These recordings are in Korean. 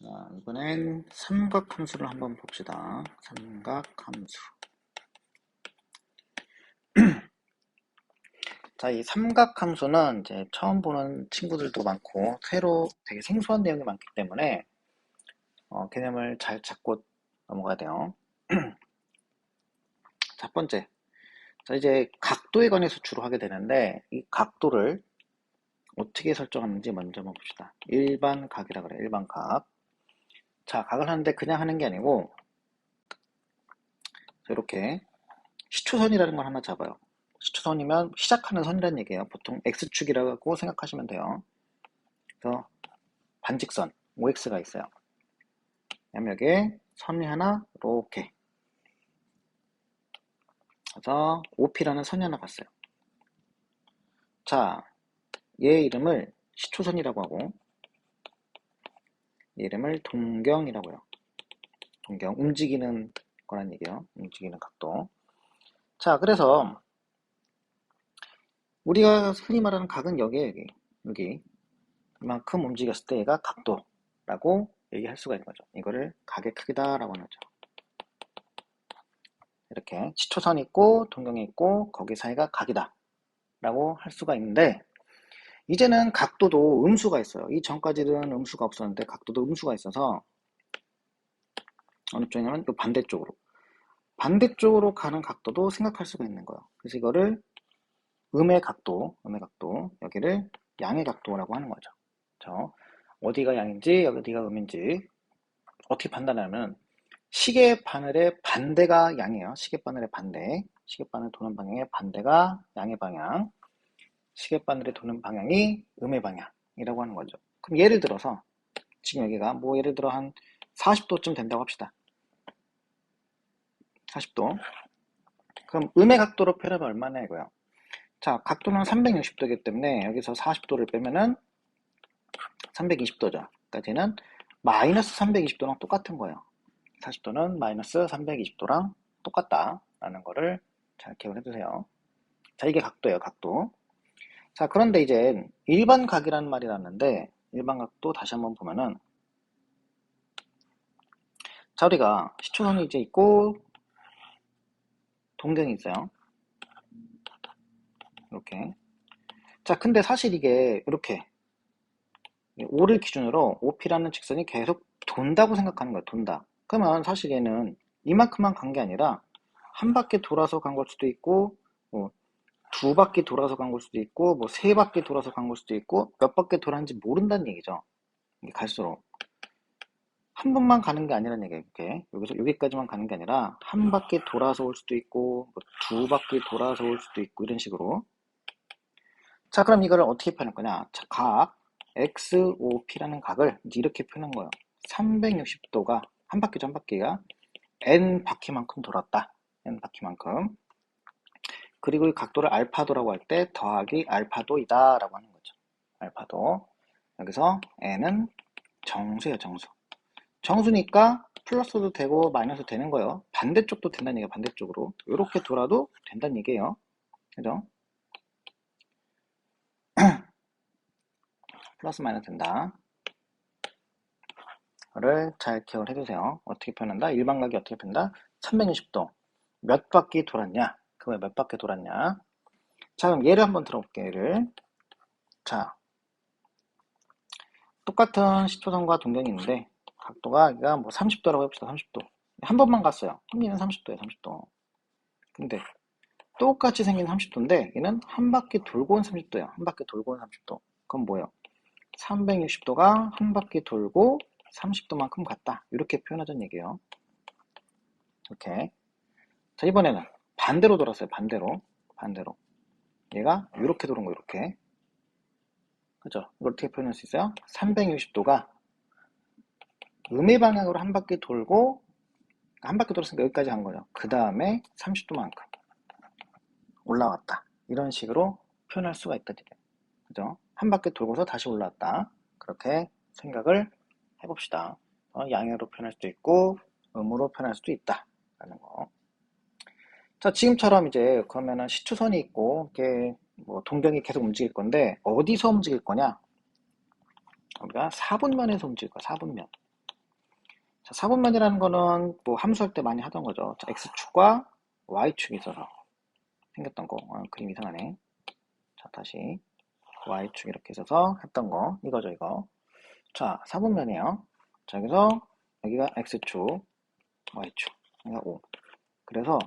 자, 이번엔 삼각함수를 한번 봅시다. 삼각함수. 자, 이 삼각함수는 이제 처음 보는 친구들도 많고, 새로 되게 생소한 내용이 많기 때문에, 개념을 잘 잡고 넘어가야 돼요. 첫 번째. 자, 이제 각도에 관해서 주로 하게 되는데, 이 각도를 어떻게 설정하는지 먼저 한번 봅시다. 일반 각이라 그래요. 일반 각. 자, 각을 하는데 그냥 하는 게 아니고, 이렇게 시초선이라는 걸 하나 잡아요. 시초선이면 시작하는 선이라는 얘기예요. 보통 X축이라고 생각하시면 돼요. 그래서 반직선 OX가 있어요. 그다음에 여기에 선이 하나 이렇게. 그래서 OP라는 선이 하나 갔어요. 자, 얘 이름을 시초선이라고 하고 얘 이름을 동경이라고 해요. 동경, 움직이는 거란 얘기예요. 움직이는 각도. 자, 그래서 우리가 흔히 말하는 각은 여기에 여기 이만큼 움직였을 때 얘가 각도라고 얘기할 수가 있는 거죠. 이거를 각의 크기다라고 하는 거죠. 이렇게 시초선이 있고 동경이 있고 거기 사이가 각이다 라고 할 수가 있는데, 이제는 각도도 음수가 있어요. 이 전까지는 음수가 없었는데 각도도 음수가 있어서 어느 쪽이냐면 또 반대쪽으로 가는 각도도 생각할 수가 있는 거예요. 그래서 이거를 음의 각도, 여기를 양의 각도라고 하는 거죠. 그렇죠? 어디가 양인지 어디가 음인지 어떻게 판단하면, 시계 바늘의 반대가 양이에요. 시계 바늘의 반대. 시계 바늘 도는 방향의 반대가 양의 방향. 시계 바늘이 도는 방향이 음의 방향이라고 하는 거죠. 그럼 예를 들어서 지금 여기가 뭐 예를 들어 한 40도쯤 된다고 합시다. 40도. 그럼 음의 각도로 표현하면 얼마나 이거요? 자, 각도는 360도이기 때문에 여기서 40도를 빼면은 320도죠. 그러니까 쟤는 마이너스 320도랑 똑같은 거예요. 40도는 마이너스 320도랑 똑같다라는 거를 잘 기억을 해두세요. 자, 이게 각도예요, 각도. 자, 그런데 이제 일반 각이라는 말이 나왔는데, 일반 각도 다시 한번 보면은, 자, 우리가 시초선이 이제 있고 동경이 있어요. 이렇게. 자, 근데 사실 이게 이렇게 O를 기준으로 OP라는 직선이 계속 돈다고 생각하는 거야. 돈다. 그러면 사실 얘는 이만큼만 간 게 아니라 한 바퀴 돌아서 간 걸 수도 있고, 뭐 두 바퀴 돌아서 간 걸 수도 있고, 뭐 세 바퀴 돌아서 간 걸 수도 있고, 몇 바퀴 돌았는지 모른다는 얘기죠. 이게 갈수록 한 번만 가는 게 아니라는 얘기예요. 이렇게 여기서 여기까지만 가는 게 아니라 한 바퀴 돌아서 올 수도 있고, 뭐 두 바퀴 돌아서 올 수도 있고, 이런 식으로. 자, 그럼 이거를 어떻게 표현할 거냐? 자, 각 XOP라는 각을 이제 이렇게 표현한 거예요. 360도가 한 바퀴 전 바퀴가 N 바퀴만큼 돌았다. N 바퀴만큼. 그리고 이 각도를 알파도라고 할 때 더하기 알파도이다 라고 하는 거죠. 알파도. 여기서 N은 정수예요, 정수. 정수니까 플러스도 되고 마이너스도 되는 거예요. 반대쪽도 된다는 얘기예요, 반대쪽으로. 이렇게 돌아도 된다는 얘기예요. 그죠? 플러스 마이너스 된다. 를 잘 기억을 해주세요. 어떻게 표현한다? 일반각이 어떻게 표현한다? 360도. 몇 바퀴 돌았냐? 그거에 몇 바퀴 돌았냐? 자, 그럼 예를 한번 들어볼게요, 예를. 자, 똑같은 시초선과 동경이 있는데, 각도가 여기가 뭐 30도라고 해봅시다, 30도. 한 번만 갔어요. 그럼 얘는 30도예요, 30도. 근데, 똑같이 생긴 30도인데, 얘는 한 바퀴 돌고 온 30도예요. 한 바퀴 돌고 온 30도. 그럼 뭐예요? 360도가 한 바퀴 돌고 30도만큼 갔다. 이렇게 표현하자는 얘기예요. 이렇게. 자, 이번에는 반대로 돌았어요. 반대로. 얘가 이렇게 도는 거, 이렇게. 그죠? 이걸 어떻게 표현할 수 있어요? 360도가 음의 방향으로 한 바퀴 돌고, 한 바퀴 돌았으니까 여기까지 간 거죠. 그 다음에 30도만큼 올라왔다. 이런 식으로 표현할 수가 있다. 그죠? 한 바퀴 돌고서 다시 올라왔다. 그렇게 생각을 해봅시다. 양으로 표현할 수도 있고, 음으로 표현할 수도 있다. 라는 거. 자, 지금처럼 이제 그러면은 시초선이 있고, 이렇게 뭐 동경이 계속 움직일 건데, 어디서 움직일 거냐? 우리가 사분면에서 움직일 거야, 사분면. 자, 4분면이라는 거는 뭐 함수할 때 많이 하던 거죠. 자, X축과 Y축이 있어서 생겼던 거. 그림 이상하네. 자, 다시 Y축 이렇게 있어서 했던 거. 이거죠, 이거. 자, 4분면이에요. 자, 여기서 여기가 X축, Y축. 여기가 O. 그래서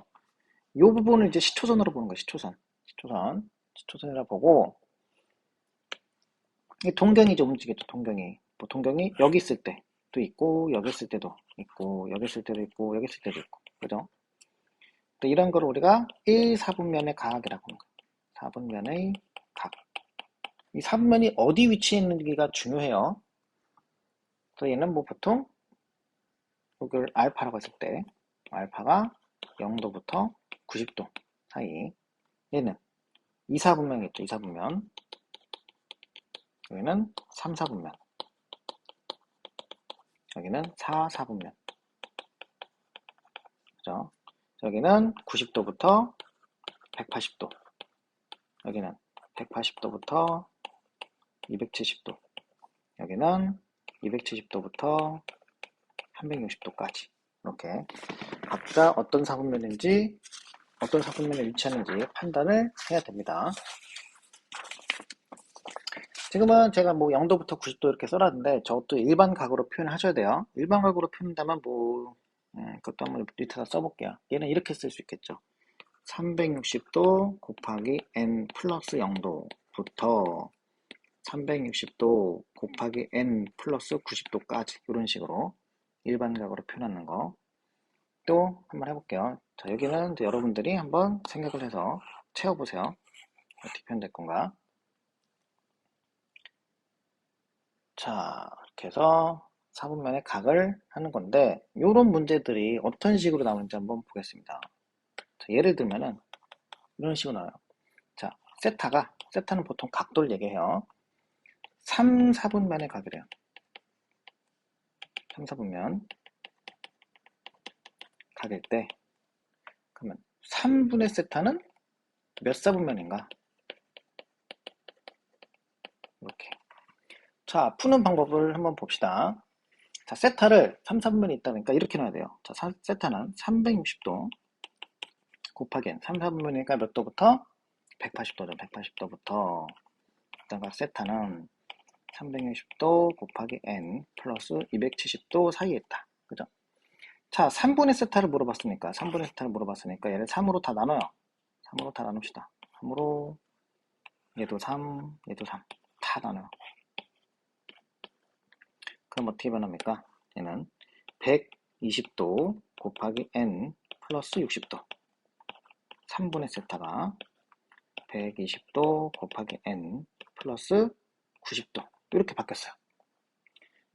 이 부분을 이제 시초선으로 보는 거예요. 시초선. 시초선이라 보고 이 동경이 이제 움직이죠. 동경이. 뭐 동경이 여기 있을 때도 있고 여기 있을 때도 있고 여기 있을 때도 있고 여기 있을 때도 있고. 그죠? 또 이런 걸 우리가 1, 4분면의 가학이라고 하는 거예요. 4분면의 각. 이 4분면이 어디 위치해 있는지가 중요해요. 그래서 얘는 뭐 보통 이걸 알파라고 했을 때 알파가 0도부터 90도 사이. 얘는 2, 4분면이겠죠. 2, 4분면. 여기는 3, 4분면. 여기는 4, 4분면. 그죠? 여기는 90도부터 180도. 여기는 180도부터 270도. 여기는 270도부터 360도까지. 이렇게 각자 어떤 사분면인지 어떤 사분면에 위치하는지 판단을 해야 됩니다. 지금은 제가 뭐 0도부터 90도 이렇게 써놨는데 저것도 일반 각으로 표현하셔야 돼요. 일반 각으로 표현한다면 뭐 그것도 한번 밑에다 써볼게요. 얘는 이렇게 쓸 수 있겠죠. 360도 곱하기 n 플러스 0도부터 360도 곱하기 n 플러스 90도까지 이런 식으로 일반 각으로 표현하는 거 또 한번 해볼게요. 자, 여기는 이제 여러분들이 한번 생각을 해서 채워보세요. 어떻게 표현될 건가. 자, 이렇게 해서 4분면의 각을 하는 건데 이런 문제들이 어떤 식으로 나오는지 한번 보겠습니다. 자, 예를 들면은 이런 식으로 나와요. 자, 세타는 보통 각도를 얘기해요. 3, 4분면의 각이래요. 3, 4분면 각일 때 그러면 3분의 세타는 몇 사분면인가? 이렇게. 자, 푸는 방법을 한번 봅시다. 자, 세타를 3, 4분면이 있다 보니까 이렇게 놔야 돼요. 자, 세타는 360도 곱하기 n. 3, 4분면이니까 몇 도부터? 180도죠. 180도부터. 그다음에 세타는 360도 곱하기 n 플러스 270도 사이에 있다. 그죠? 자, 3분의 세타를 물어봤으니까, 3분의 세타를 물어봤으니까 얘를 3으로 다 나눠요. 3으로 다 나눕시다. 3으로 얘도 3, 얘도 3. 다 나눠요. 그럼 어떻게 변합니까? 얘는 120도 곱하기 n 플러스 60도. 3분의 세타가 120도 곱하기 n 플러스 90도. 이렇게 바뀌었어요.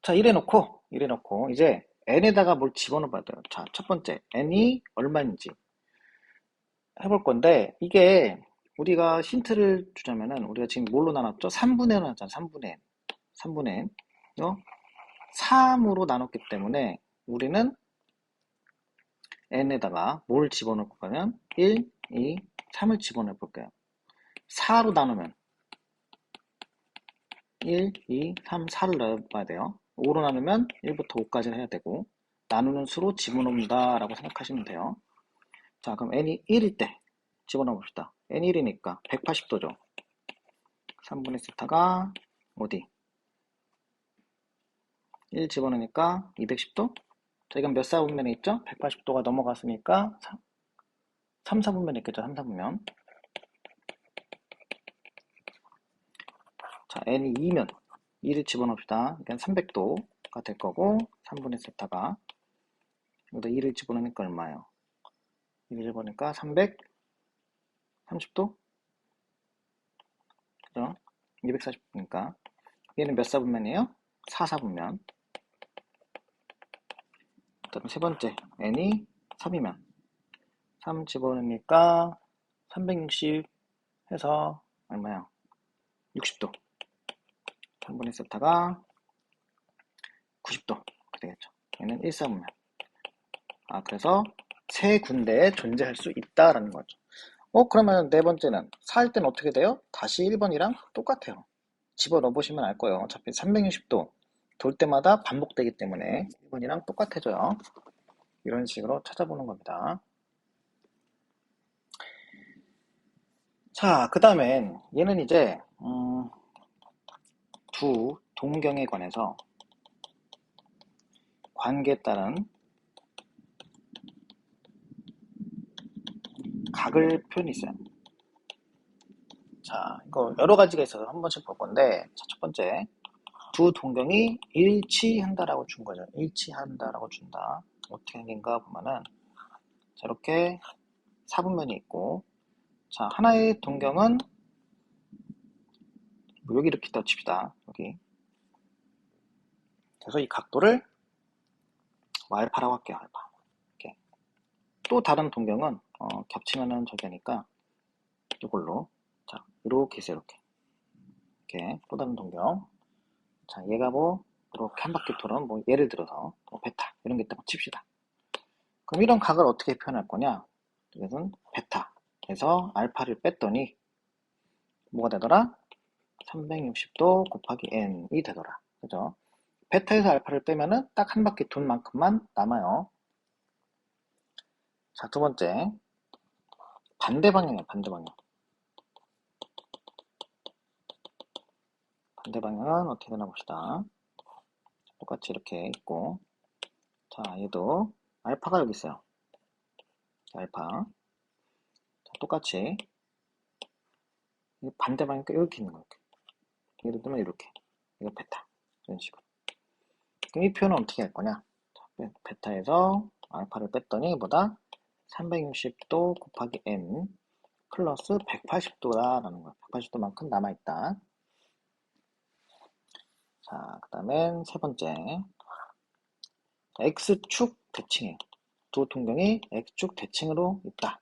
자, 이래놓고 이제 n에다가 뭘 집어넣어봐야 돼요. 자, 첫 번째 n이 얼마인지 해볼 건데 이게 우리가 힌트를 주자면은 우리가 지금 뭘로 나눴죠? 3분의 1로 나눴잖아. 3분의 n. 3으로 나눴기 때문에 우리는 n에다가 뭘 집어넣을 거냐면 1, 2, 3을 집어넣어 볼게요. 4로 나누면 1, 2, 3, 4를 넣어봐야 돼요. 5로 나누면 1부터 5까지 해야 되고 나누는 수로 집어넣는다 라고 생각하시면 돼요. 자, 그럼 n이 1일 때 집어넣어 봅시다. n이 1이니까 180도죠. 3분의 세타가 어디? 1 집어넣으니까 210도? 자, 이건 몇 사분면에 있죠? 180도가 넘어갔으니까 3, 4분면에 있겠죠? 3, 4분면. 자, n이 2면 2를 집어넣읍시다. 이건 300도가 될 거고 3분의 세타가 여기다 2를 집어넣으니까 얼마예요? 2를 집어넣으니까 330도? 그죠? 240도니까 얘는 몇 사분면이에요? 4, 4분면. 그 다음 세 번째 n이 3이면 3 집어넣으니까 360 해서 얼마야? 60도. 3분의 세타가 90도. 그렇게 되겠죠. 얘는 1, 4분면. 그래서 세 군데에 존재할 수 있다라는 거죠. 그러면 네 번째는 4일 때는 어떻게 돼요? 다시 1번이랑 똑같아요. 집어넣어 보시면 알 거예요. 어차피 360도 돌 때마다 반복되기 때문에 1번이랑 똑같아져요. 이런 식으로 찾아보는 겁니다. 자, 그 다음엔 얘는 이제 두 동경에 관해서 관계에 따른 각을 표현이 있어요. 자, 이거 여러 가지가 있어서 한 번씩 볼 건데, 자, 첫 번째, 두 동경이 일치한다라고 준 거죠. 일치한다라고 준다. 어떻게 생긴가 보면은, 자, 이렇게 사분면이 있고, 자, 하나의 동경은, 뭐 여기 이렇게 있다 칩시다. 여기. 그래서 이 각도를 알파라고 할게요. 알파. 이렇게. 또 다른 동경은, 겹치면은 저기 하니까, 이걸로. 자, 이렇게 있어요. 이렇게. 이렇게. 또 다른 동경. 자, 얘가 뭐, 이렇게 한 바퀴 돌은, 뭐, 예를 들어서, 뭐 베타, 이런 게 있다고 칩시다. 그럼 이런 각을 어떻게 표현할 거냐? 이것은 베타에서 알파를 뺐더니, 뭐가 되더라? 360도 곱하기 n이 되더라. 그죠? 베타에서 알파를 빼면은 딱 한 바퀴 돈 만큼만 남아요. 자, 두 번째. 반대 방향이에요, 반대 방향. 반대 방향은 어떻게 되나 봅시다. 똑같이 이렇게 있고. 자, 얘도 알파가 여기 있어요. 알파. 자, 똑같이 반대 방향이니까 이렇게 있는 거예요. 예를 들면 이렇게. 이거 베타. 이런 식으로. 그럼 이 표현은 어떻게 할 거냐? 자, 베타에서 알파를 뺐더니 뭐다? 360도 곱하기 n 플러스 180도라는 거야. 180도만큼 남아있다. 자, 그 다음엔 세 번째. X축 대칭이에요. 두 동경이 X축 대칭으로 있다.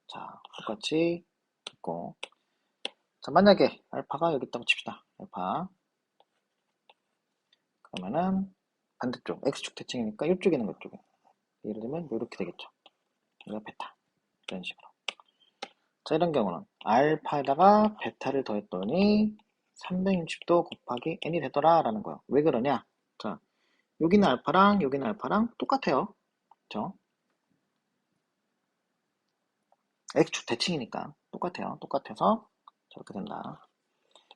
자, 똑같이 있고. 자, 만약에 알파가 여기 있다고 칩시다. 알파. 그러면은 반대쪽, X축 대칭이니까 이쪽에 있는 거 이쪽에. 예를 들면 이렇게 되겠죠. 이거 베타. 이런 식으로. 자, 이런 경우는 알파에다가 베타를 더했더니 360도 곱하기 n이 되더라 라는 거예요. 왜 그러냐? 자, 여기는 알파랑 똑같아요. 그쵸? X축 대칭이니까 똑같아요. 똑같아서 저렇게 된다.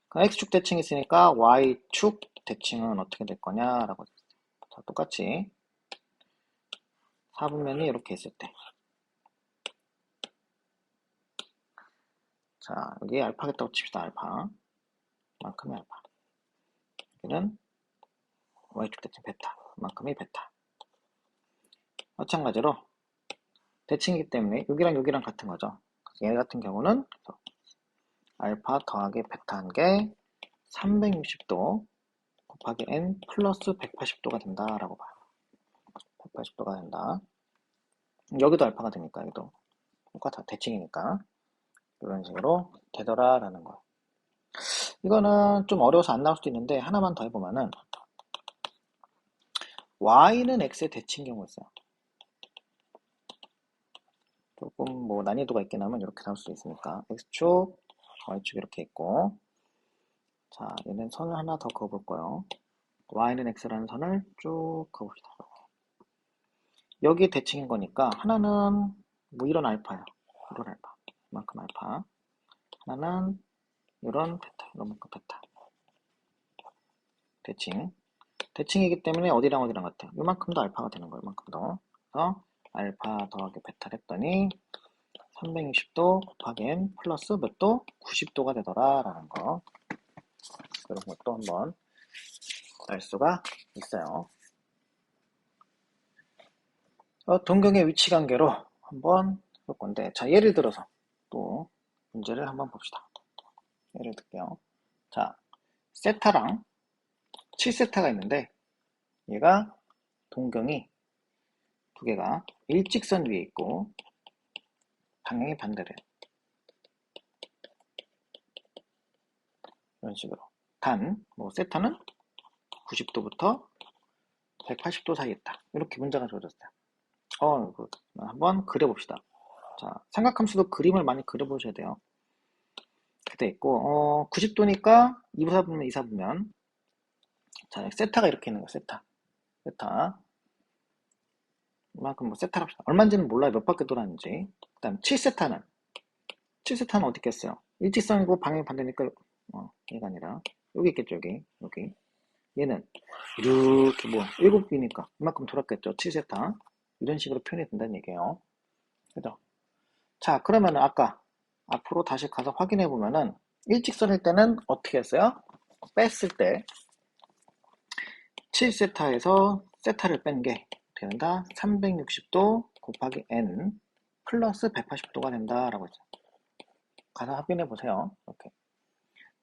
그럼 X축 대칭이 있으니까 Y축 대칭은 어떻게 될 거냐라고. 자, 똑같이 사분면이 이렇게 있을 때. 자, 여기 알파겠다고 칩시다. 알파. 만큼의 알파. 여기는 Y축 대칭 베타. 만큼의 베타. 마찬가지로 대칭이기 때문에 여기랑 같은 거죠. 얘 같은 경우는 알파 더하기 베타 한 게 360도 곱하기 n 플러스 180도가 된다라고 봐요. 180도가 된다. 여기도 알파가 되니까 여기도 똑같아. 대칭이니까 이런 식으로 되더라라는 거. 이거는 좀 어려워서 안 나올 수도 있는데 하나만 더 해보면은 y는 x의 대칭 경우 있어요. 조금 뭐 난이도가 있긴 하면 이렇게 나올 수도 있으니까 x축, y축 이렇게 있고. 자, 얘는 선을 하나 더 그어볼 거예요. y는 x라는 선을 쭉 그어봅시다. 여기 대칭인 거니까 하나는 뭐 이런 알파예요. 이런 알파. 이만큼 알파. 하나는 이런 베타. 이만큼 베타. 대칭. 대칭이기 때문에 어디랑 같아요. 이만큼도 알파가 되는 거예요. 이만큼 더. 그래서 알파 더하기 베타를 했더니 360도 곱하기 n 플러스 몇 도? 90도가 되더라라는 거. 이런 것도 한번 알 수가 있어요. 동경의 위치 관계로 한번 볼 건데, 자, 예를 들어서 또 문제를 한번 봅시다. 예를 들게요. 자, 세타랑 7세타가 있는데, 얘가 동경이 두 개가 일직선 위에 있고, 방향이 반대래요. 이런 식으로. 단, 뭐, 세타는 90도부터 180도 사이에 있다. 이렇게 문제가 주어졌어요. 한번 그려봅시다. 자, 삼각함수도 그림을 많이 그려보셔야 돼요. 이렇게 돼 있고, 90도니까 2사분면 2사분면. 자, 세타가 이렇게 있는 거야, 세타. 세타. 이만큼 뭐 세타를 합시다. 얼마인지는 몰라요. 몇 바퀴 돌았는지. 그 다음 7세타는 어디 있겠어요? 일직선이고 방향이 반대니까, 얘가 아니라, 여기 있겠죠, 여기. 얘는, 이렇게 뭐, 7비니까, 이만큼 돌았겠죠, 7세타. 이런 식으로 표현이 된다는 얘기예요. 그죠? 자, 그러면은 아까, 앞으로 다시 가서 확인해 보면은, 일직선일 때는 어떻게 했어요? 뺐을 때, 7세타에서 세타를 뺀 게 된다. 360도 곱하기 n 플러스 180도가 된다라고 했죠. 가서 확인해 보세요. 이렇게.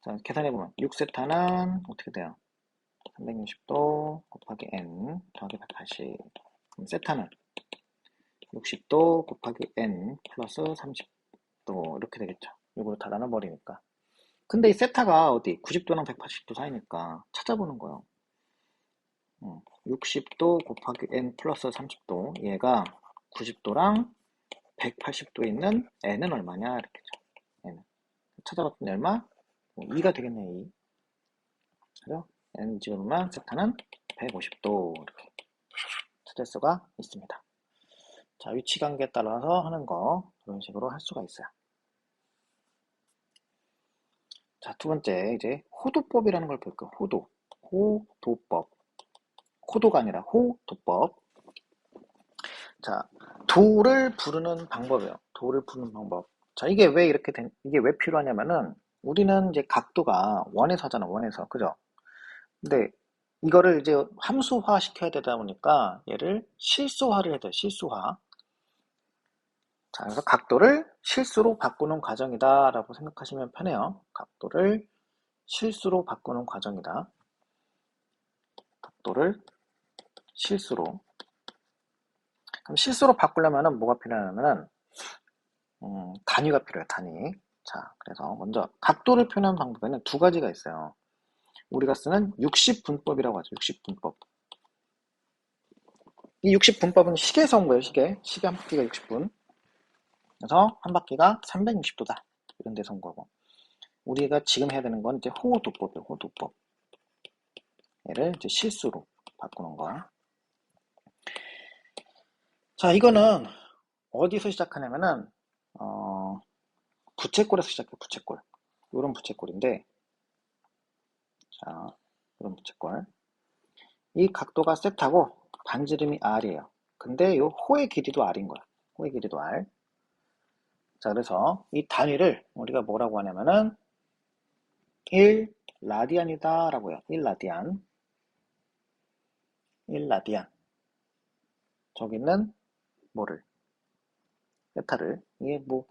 자, 계산해 보면 6세타는 어떻게 돼요? 360도 곱하기 n 더하기 180. 그럼 세타는 60도 곱하기 n 플러스 30도 이렇게 되겠죠. 이걸 다 나눠버리니까. 근데 이 세타가 어디 90도랑 180도 사이니까 찾아보는 거예요. 60도 곱하기 n 플러스 30도 얘가 90도랑 180도에 있는 n은 얼마냐 이렇게죠. n은 찾아봤더니 얼마? 2가 되겠네. 2. 그래서 n 지우면 세타는 150도 이렇게 찾을 수가 있습니다. 자, 위치 관계에 따라서 하는 거 이런 식으로 할 수가 있어요. 자, 두 번째 이제 호도법이라는 걸 볼게요. 호도법. 호도가 아니라 호도법. 자, 도를 부르는 방법이에요. 도를 부르는 방법. 자, 이게 왜 필요하냐면은, 우리는 이제 각도가 원에서 하잖아, 원에서. 그죠? 근데 이거를 이제 함수화 시켜야 되다 보니까 얘를 실수화를 해야 돼, 실수화. 자, 그래서 각도를 실수로 바꾸는 과정이다라고 생각하시면 편해요. 각도를 실수로 바꾸는 과정이다. 각도를 실수로. 그럼 실수로 바꾸려면은 뭐가 필요하냐면은, 단위가 필요해요, 단위. 자, 그래서 먼저 각도를 표현하는 방법에는 두 가지가 있어요. 우리가 쓰는 60분법이라고 하죠. 60분법. 이 60분법은 시계에서 온 거예요. 시계 한 바퀴가 60분. 그래서 한 바퀴가 360도다. 이런 데서 온 거고. 우리가 지금 해야 되는 건 이제 호도법이에요. 호도법. 얘를 이제 실수로 바꾸는 거. 자, 이거는 어디서 시작하냐면은 부채꼴에서 시작해요. 부채꼴. 이런 부채꼴인데, 자, 이런 부채꼴. 이 각도가 세타고 반지름이 r이에요. 근데 이 호의 길이도 r인 거야. 호의 길이도 r. 자, 그래서 이 단위를 우리가 뭐라고 하냐면은 1라디안이다 라고 해요. 1라디안. 1라디안. 저기는 뭐를? 세타를. 이게 뭐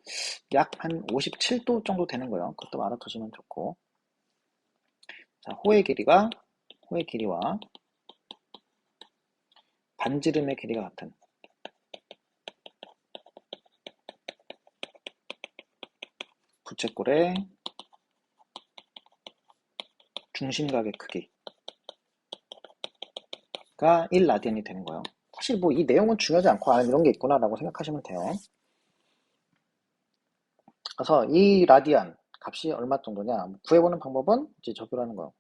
약 한 57도 정도 되는 거예요. 그것도 알아두시면 좋고. 자, 호의 길이와 반지름의 길이가 같은 부채꼴의 중심각의 크기가 1라디안이 되는 거예요. 사실 뭐 이 내용은 중요하지 않고 이런 게 있구나라고 생각하시면 돼요. 그래서 이 라디안 값이 얼마 정도냐 구해보는 방법은 이제 저기로 하는 거예요.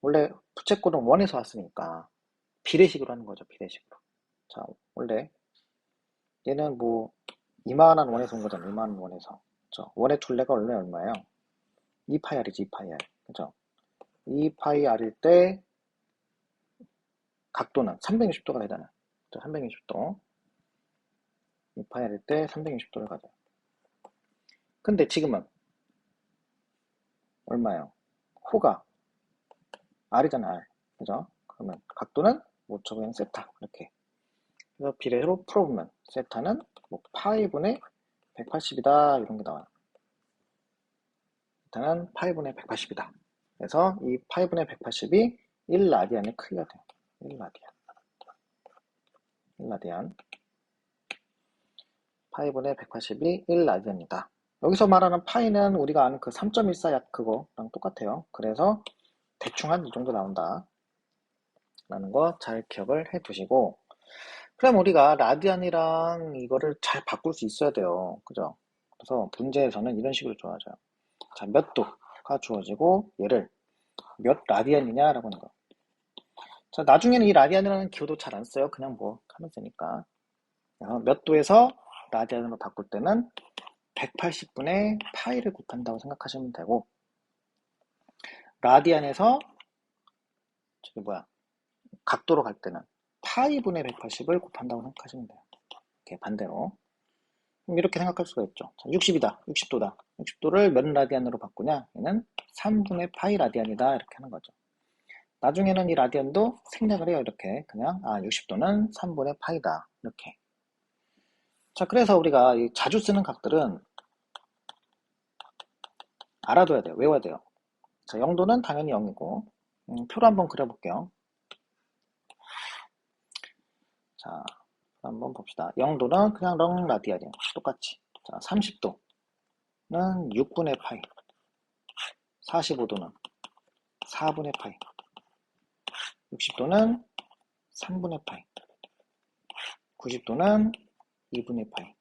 원래 부채꼴은 원에서 왔으니까 비례식으로 하는 거죠. 비례식으로. 자, 원래 얘는 뭐 이만한 원에서 온 거잖아. 이만한 원에서. 그죠? 원의 둘레가 원래 얼마예요? 2파이 r이지. 2파이 r. 그죠? 2파이 r일 때 각도는 360도가 되잖아. 360도. 2파이 r일 때 360도를 가져요. 근데 지금은 얼마예요? 호가 r이잖아. r. 그죠? 그러면 각도는 뭐 저거 세타. 이렇게. 그래서 비례로 풀어보면 세타는 뭐 파이분의 180이다 이런 게 나와요. 세타는 파이분의 180이다. 그래서 이 파이분의 180이 1라디안의 크기가 돼요. 1라디안. 파이분의 180이 1라디안이다. 여기서 말하는 파이는 우리가 아는 그 3.14 약 그거랑 똑같아요. 그래서 대충 한 이 정도 나온다. 라는 거 잘 기억을 해 두시고, 그럼 우리가 라디안이랑 이거를 잘 바꿀 수 있어야 돼요. 그죠? 그래서 문제에서는 이런 식으로 주어져요. 자, 몇 도가 주어지고 얘를 몇 라디안이냐라고 하는 거. 자, 나중에는 이 라디안이라는 기호도 잘 안 써요. 그냥 뭐 하면 되니까. 몇 도에서 라디안으로 바꿀 때는 180분의 파이를 곱한다고 생각하시면 되고, 라디안에서 저기 뭐야 각도로 갈 때는 파이분의 180을 곱한다고 생각하시면 돼요. 이렇게 반대로. 그럼 이렇게 생각할 수가 있죠. 자, 60이다. 60도다. 60도를 몇 라디안으로 바꾸냐? 얘는 3분의 파이 라디안이다. 이렇게 하는 거죠. 나중에는 이 라디안도 생략을 해요. 이렇게 그냥 60도는 3분의 파이다. 이렇게. 자, 그래서 우리가 자주 쓰는 각들은 알아둬야 돼요. 외워야 돼요. 자, 0도는 당연히 0이고 표로 한번 그려볼게요. 자, 한번 봅시다. 0도는 그냥 렁 라디안이에요. 똑같이. 자, 30도는 6분의 파이. 45도는 4분의 파이. 60도는 3분의 파이. 90도는 2분의 파이.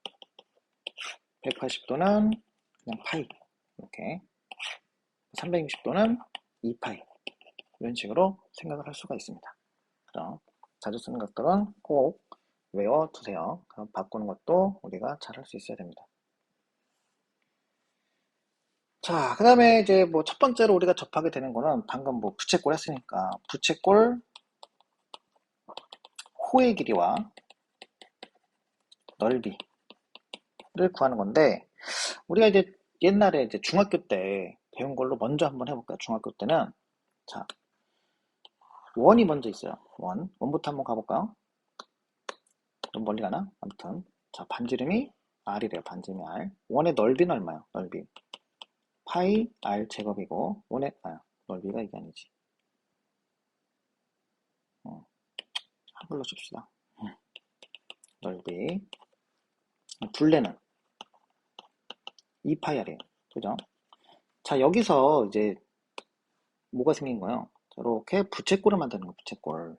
180도는 그냥 파이. 이렇게. 360도는 2파이. 이런 식으로 생각을 할 수가 있습니다. 그럼 자주 쓰는 각들은 꼭 외워두세요. 그럼 바꾸는 것도 우리가 잘 할 수 있어야 됩니다. 자, 그 다음에 이제 뭐 첫 번째로 우리가 접하게 되는 거는 방금 뭐 부채꼴 했으니까 부채꼴 호의 길이와 넓이를 구하는 건데 우리가 이제 옛날에 이제 중학교 때 배운 걸로 먼저 한번 해볼까요? 중학교 때는 자, 원이 먼저 있어요. 원부터 한번 가볼까요? 좀 멀리 가나? 아무튼 자, 반지름이 r이래요. 반지름이 r. 원의 넓이는 얼마예요? 넓이 파이 r 제곱이고 원의 넓이가 이게 아니지. 한글로 씁시다. 넓이 둘레는 2파이 r이에요. 그죠? 자, 여기서 이제 뭐가 생긴 거예요? 이렇게 부채꼴을 만드는 거, 부채꼴.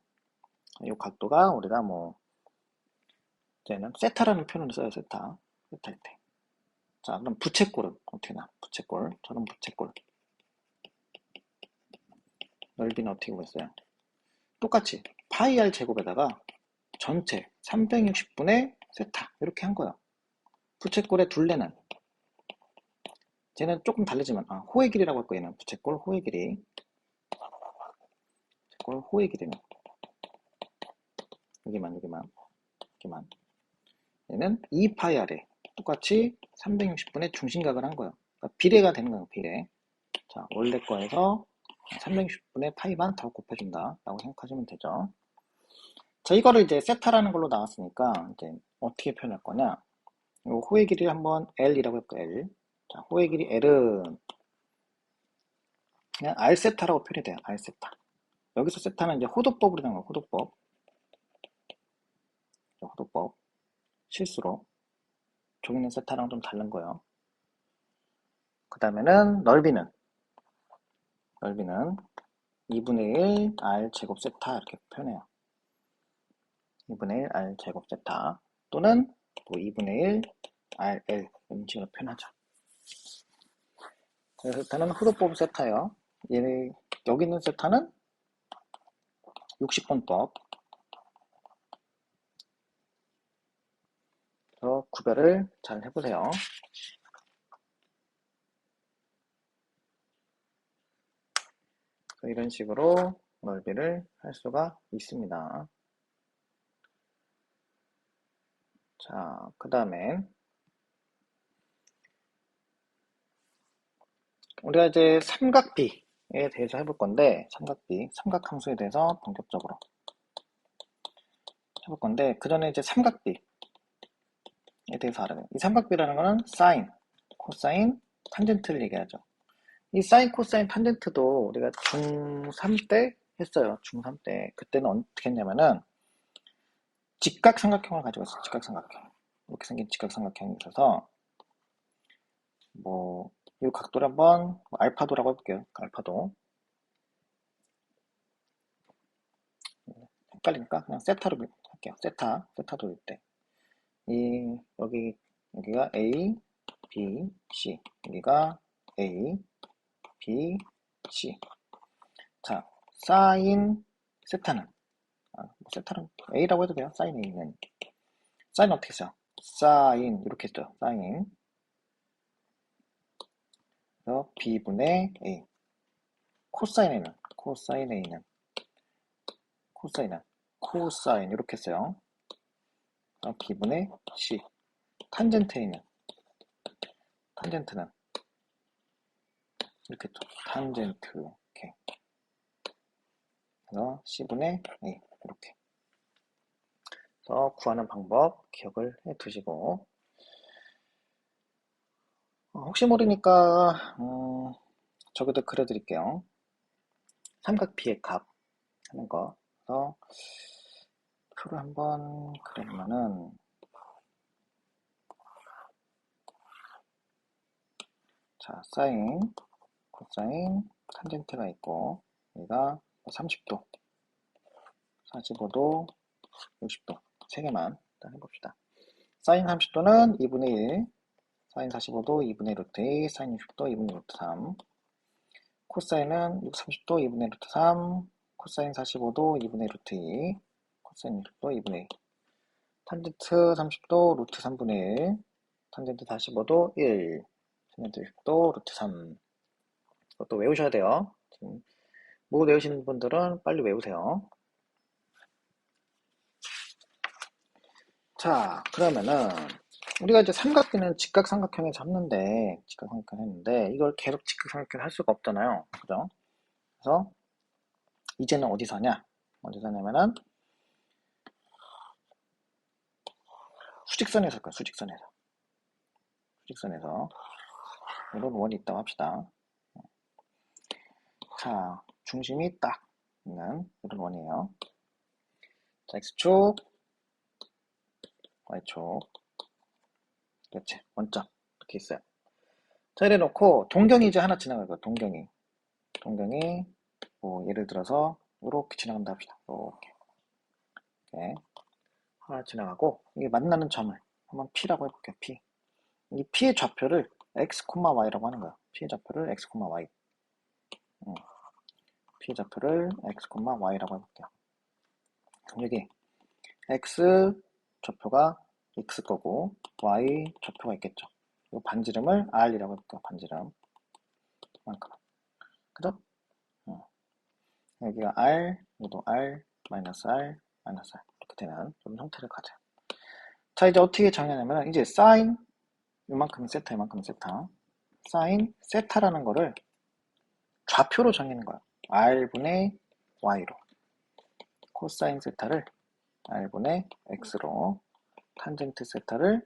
이 각도가 우리가 뭐 이제는 세타라는 표현을 써요. 세타일 때. 자, 그럼 부채꼴은 어떻게 나? 부채꼴. 저는 부채꼴. 넓이는 어떻게 구했어요? 똑같이 파이 r 제곱에다가 전체 360분의 세타 이렇게 한 거예요. 부채꼴의 둘레는 쟤는 조금 다르지만 호의 길이라고 할 거예요. 얘는 부채꼴 호의 길이. 부채꼴 호의 길이는 여기만 얘는 2파이 r에 똑같이 360분의 중심각을 한 거예요. 그러니까 비례가 되는 거예요. 비례. 자, 원래 거에서 360분의 파이만 더 곱해준다 라고 생각하시면 되죠. 자, 이거를 이제 세타라는 걸로 나왔으니까 이제 어떻게 표현할 거냐? 이 호의 길이를 한번 L이라고 해볼까요? L. 자, 호의 길이 L은 그냥 R 세타라고 표현이 돼요. R 세타. 여기서 세타는 이제 호도법으로 된 거예요. 호도법. 실수로. 종이는 세타랑 좀 다른 거예요. 그 다음에는 넓이는 2분의 1 R 제곱 세타 이렇게 표현해요. 2분의 1 R 제곱 세타 또는 뭐 2분의 1 RL 이런 식으로 표현하죠. 그래서 세타는 호도법 세타예요. 여기 있는 세타는 60분법. 그래서 구별을 잘 해보세요. 이런 식으로 넓이를 할 수가 있습니다. 자, 그 다음에 우리가 이제 삼각비에 대해서 해볼 건데 삼각함수에 대해서 본격적으로 해볼 건데 그 전에 이제 삼각비에 대해서 알아요. 이 삼각비라는 거는 사인, 코사인, 탄젠트를 얘기하죠. 이 사인, 코사인, 탄젠트도 우리가 중3 때 했어요. 중3 때. 그때는 어떻게 했냐면은 직각삼각형을 가지고 있어요. 직각삼각형. 이렇게 생긴 직각삼각형이 있어서 뭐 이 각도를 한번 알파도라고 해볼게요. 알파도. 헷갈리니까 그냥 세타로 할게요. 세타도일 때. 여기가 A, B, C. 여기가 A, B, C. 자, 사인 세타는, 세타는 A라고 해도 돼요. 사인 A는. 사인 어떻게 써요? 사인, 이렇게 했죠. 사인. 그래서 B분의 A. 코사인 A는, 코사인 A는, 코사인은, 코사인, 이렇게 써요. B분의 C. 탄젠트 A는, 탄젠트는, 이렇게 또 탄젠트, 이렇게. 그래서 C분의 A, 이렇게. 그래서 구하는 방법 기억을 해 두시고, 혹시 모르니까, 저기도 그려드릴게요. 삼각 B의 값 하는 거. 그래서 표를 한번 그리면은, 자, 사인, 코사인, 탄젠트가 있고, 여기가 30도, 45도, 60도, 세 개만 일단 해봅시다. 사인 30도는 2분의 1, 사인 45도 2분의 루트 2, 사인 60도 2분의 루트 3, 코사인은 30도 2분의 루트 3, 코사인 45도 2분의 루트 2, 코사인 60도 2분의 1, 탄젠트 30도 루트 3분의 1, 탄젠트 45도 1, 탄젠트 60도 루트 3. 이것도 외우셔야 돼요. 지금 못 외우시는 분들은 빨리 외우세요. 자, 그러면은 우리가 이제 삼각비는 직각삼각형에 잡는데, 직각삼각형 했는데 이걸 계속 직각삼각형 할 수가 없잖아요. 그죠? 그래서 이제는 어디서 하냐? 어디서 하냐면은 수직선에서 할 거야. 수직선에서. 수직선에서 이런 원이 있다고 합시다. 자, 중심이 딱 있는 이런 원이에요. 자, X축, Y축, 그렇지, 원점 이렇게 있어요. 자, 이래 놓고 동경이 이제 하나 지나갈 거야. 동경이 뭐 예를 들어서 이렇게 지나간다 합시다. 이렇게 하나 지나가고, 이게 만나는 점을 한번 P라고 해볼게요. P. 이 P의 좌표를 X, Y라고 하는 거야. P의 좌표를 X, Y. P의 좌표를 X, Y라고 해볼게요. 여기 X 좌표가 X 거고 Y 좌표가 있겠죠. 이 반지름을 R이라고 해볼게요. 반지름 만큼. 그죠? 여기가 R, 여기도 R, 마이너스 R, 마이너스 R 이렇게 되는 그런 형태를 가져요. 자, 이제 어떻게 정의하냐면, 이제 사인 이만큼 세타, 이만큼 세타, 사인 세타라는 거를 좌표로 정의하는 거야. R분의 Y로. 코사인 세타를 R분의 X로, 탄젠트 세타를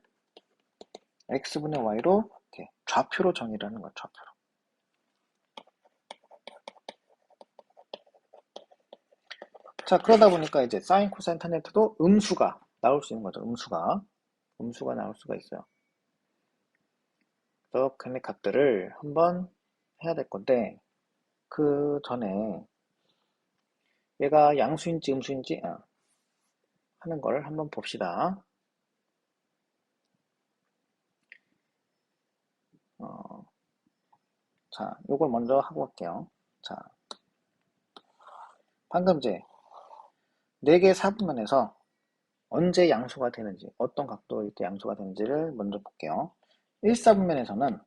X분의 Y로 이렇게 좌표로 정의를 하는 거야. 좌표로. 자, 그러다 보니까 이제 사인, 코사인, 탄젠트도 음수가 나올 수 있는 거죠. 음수가 나올 수가 있어요. 그래서 그 값들을 한번 해야 될 건데, 그 전에 얘가 양수인지 음수인지 하는 걸 한번 봅시다. 자, 요걸 먼저 하고 갈게요. 자, 방금 이제 4개 사분면에서 언제 양수가 되는지, 어떤 각도일 때 양수가 되는지를 먼저 볼게요. 1사분면에서는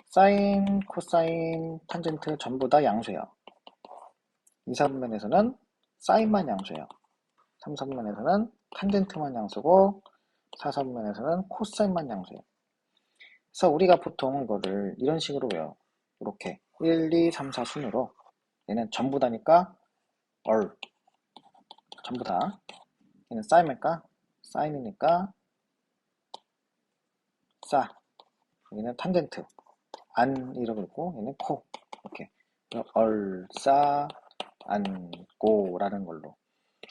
사인, 코사인, 탄젠트 전부 다 양수예요. 2사분면에서는 사인만 양수예요. 3사분면에서는 탄젠트만 양수고, 4사분면에서는 코사인만 양수예요. 그래서 우리가 보통 이거를 이런 식으로 외워요. 이렇게 1, 2, 3, 4 순으로, 얘는 전부 다니까 전부 다. 얘는 사인일까? 사인이니까 사. 여기는 탄젠트. 안 이러고 있고, 얘는 코. 이렇게. 얼싸, 안, 꼬라는 걸로.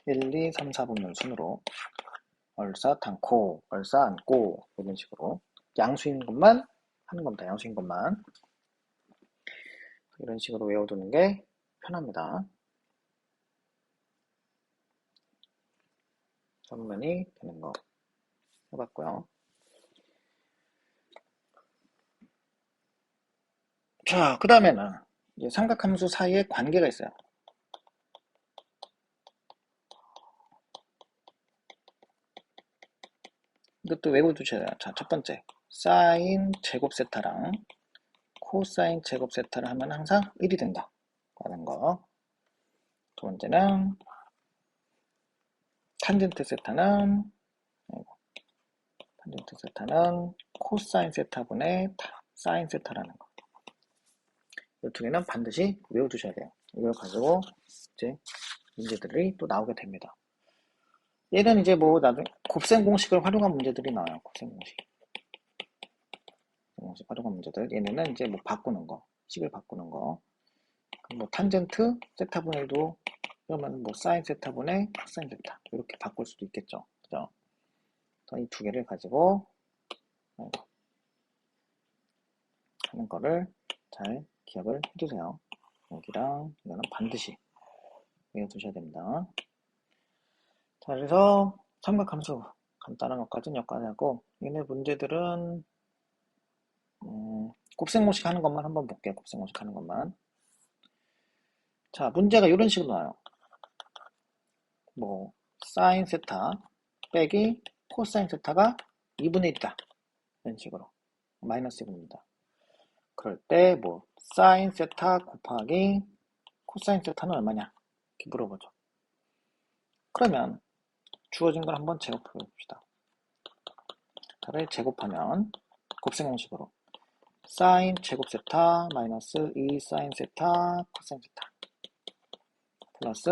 1, 2, 3, 4분면 순으로. 얼싸, 탄, 코. 얼싸, 안, 꼬. 이런 식으로. 양수인 것만 하는 겁니다. 양수인 것만. 이런 식으로 외워두는 게 편합니다. 선면이 되는 거 해봤고요. 자, 그 다음에는 이제 삼각함수 사이에 관계가 있어요. 이것도 외워두셔야 돼요. 자, 첫 번째. 사인 제곱 세타랑 코사인 제곱 세타를 하면 항상 1이 된다. 라는 거. 두 번째는 탄젠트 세타는 코사인 세타분의 사인 세타라는 거. 이 두 개는 반드시 외워두셔야 돼요. 이걸 가지고 이제 문제들이 또 나오게 됩니다. 얘는 이제 뭐 나중에 곱셈 공식을 활용한 문제들이 나와요. 곱셈 공식 활용한 문제들. 얘네는 이제 뭐 바꾸는 거, 식을 바꾸는 거. 뭐 탄젠트 세타분의 1도 그러면 뭐 사인 세타분의 코사인 세타 이렇게 바꿀 수도 있겠죠. 그죠? 이 두 개를 가지고 하는 거를 잘 기억을 해두세요. 여기랑 이거는 반드시 외워두셔야 됩니다. 자, 그래서 삼각함수 간단한 것까지는 여기까지 하고 얘네 문제들은 곱셈공식 하는 것만 한번 볼게요. 곱셈공식 하는 것만. 자, 문제가 이런 식으로 나와요. 뭐 사인 세타 빼기 코사인 세타가 2분의 1이다. 이런 식으로 마이너스 1입니다. 그럴 때 뭐 사인 세타 곱하기 코사인 세타는 얼마냐 이렇게 물어보죠. 그러면 주어진 걸 한번 제곱해 봅시다. 다를 제곱하면 곱셈 공식으로 사인 제곱 세타 마이너스 2 사인 세타 코사인 세타 플러스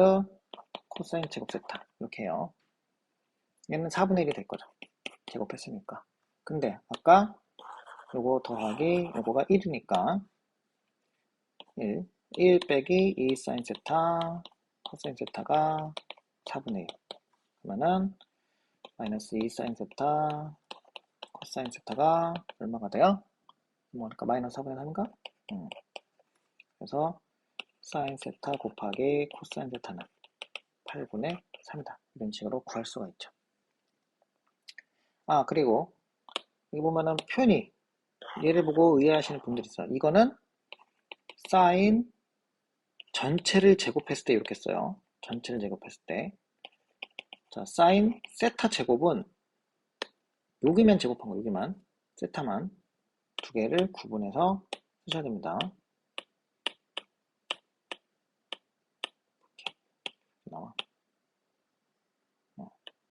코사인 제곱 세타 이렇게 해요. 얘는 4분의 1이 될 거죠. 제곱했으니까. 근데 아까 요거 더하기 요거가 1이니까 1 빼기 2 사인 세타 코사인 세타가 4분의 1 그러면은 마이너스 2 사인 세타 코사인 세타가 얼마가 돼요? 뭐랄까 마이너스 4분의 3인가? 그래서 사인 세타 곱하기 코사인 세타는 8분의 3이다. 이런 식으로 구할 수가 있죠. 아, 그리고 여기 보면은 표현이 얘를 보고 의아하시는 분들이 있어요. 이거는 사인 전체를 제곱했을 때 이렇게 써요. 전체를 제곱했을 때. 자, 사인 세타 제곱은 여기만 제곱한 거, 여기만. 세타만 두 개를 구분해서 쓰셔야 됩니다. 나와.